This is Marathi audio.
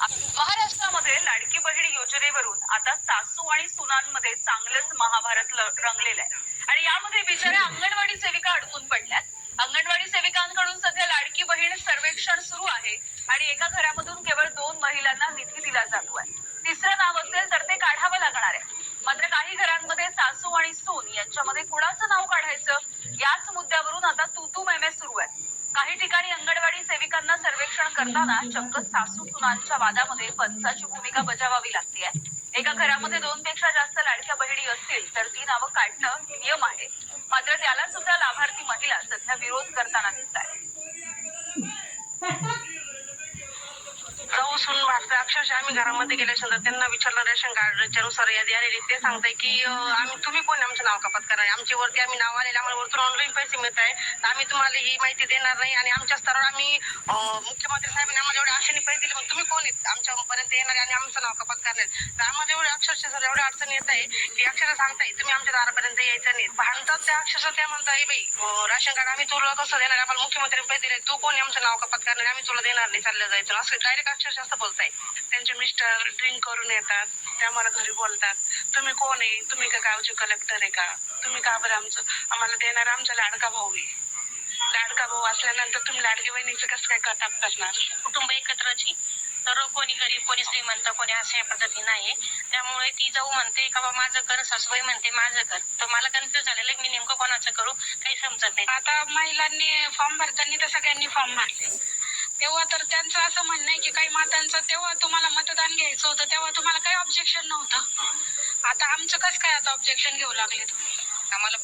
महाराष्ट्रामध्ये लाडकी बहीण योजनेवरून आता सासू आणि सुनांमध्ये चांगलंच महाभारत रंगलेलं आहे आणि यामध्ये बिचाऱ्या अंगणवाडी सेविका अडकून पडल्यात. अंगणवाडी सेविकांकडून सध्या लाडकी बहीण सर्वेक्षण सुरू आहे आणि एका घरामधून केवळ 2 महिलांना निधी दिला जातोय. तिसरं नाव असेल तर ते काढावं लागणार आहे. मात्र काही घरांमध्ये सासू आणि सून यांच्यामध्ये कुणाचं नाव काढायचं याच मुद्द्यावरून आता तू मैमे सुरू आहे. काही ठिकाणी अंगणवाडी सेविकांना सर्वेक्षण करताना चक्क सासू सुनांच्या वादामध्ये पंचाची भूमिका बजावावी लागते. एका घरामध्ये 2 पेक्षा जास्त लाडक्या बहिणी असतील तर ती नावं काढणं नियम आहे. मात्र त्याला सुद्धा लाभार्थी महिला सध्या विरोध करताना दिसत आहेत. जाऊ सुन भारत अक्षरशः आम्ही घरामध्ये गेल्यानंतर त्यांना विचारलं रेशन कार्डच्या नुसार यादी आलेली ते सांगताय की आम्ही तुम्ही कोण आमचं नाव कपात करणार, आमच्या वरती आम्ही नाव आलेलं आम्हाला वरतून ऑनलाईन पैसे मिळत आहे, आम्ही तुम्हाला ही माहिती देणार नाही आणि आमच्या स्तरावर आम्ही मुख्यमंत्री साहेबांनी आम्हाला एवढे आशेने पैसे दिले, मग तुम्ही कोण आहेत आमच्यापर्यंत येणार आणि आमचं नाव कपात करणार. तर आम्हाला एवढे अक्षरशः सर एवढे अडचण येत आहे की अक्षरशः सांगताय तुम्ही आमच्या दारापर्यंत यायचं नाही. भांडतात त्या अक्षरशः त्या म्हणताय बाई राशन कार्ड आम्ही तुला कसं देणार, आम्हाला मुख्यमंत्री पैसे दिले, तू कोण आमचं नाव कपात करणार, आम्ही तुला देणार नाही, चाललं जायचं असं डायरेक्ट अक्षरशः असं बोलताय. त्यांचे मिस्टर ड्रिंक करून येतात, ते आम्हाला घरी बोलतात तुम्ही कोण आहे, तुम्ही का गावचे कलेक्टर आहे का, तुम्ही का बरं आम्हाला देणार, आमचा लाडका भाऊ आहे, लाडका भाऊ असल्यानंतर तुम्ही लाडकी बहिणीचं कसं काय कटाप करणार. कुटुंब एकत्रच आहे, तर कोणी गरीब कोणी श्रीमंत कोणी अशा पद्धती नाही. त्यामुळे ती जाऊ म्हणते का बाबा माझं कर, सासूबाई म्हणते माझं कर, तर मला कन्फ्युज झालेलं मी नेमकं कोणाचं करू काही समजत नाही. आता महिलांनी फॉर्म भरताना तर सगळ्यांनी फॉर्म भरले, तेव्हा तर त्यांचं असं म्हणणं आहे की काही मातांचं तेव्हा तुम्हाला मतदान घ्यायचं होतं तेव्हा तुम्हाला काही ऑब्जेक्शन नव्हतं, आता आमचं कसं काय आता ऑब्जेक्शन घेऊ लागले तुम्ही. आम्हाला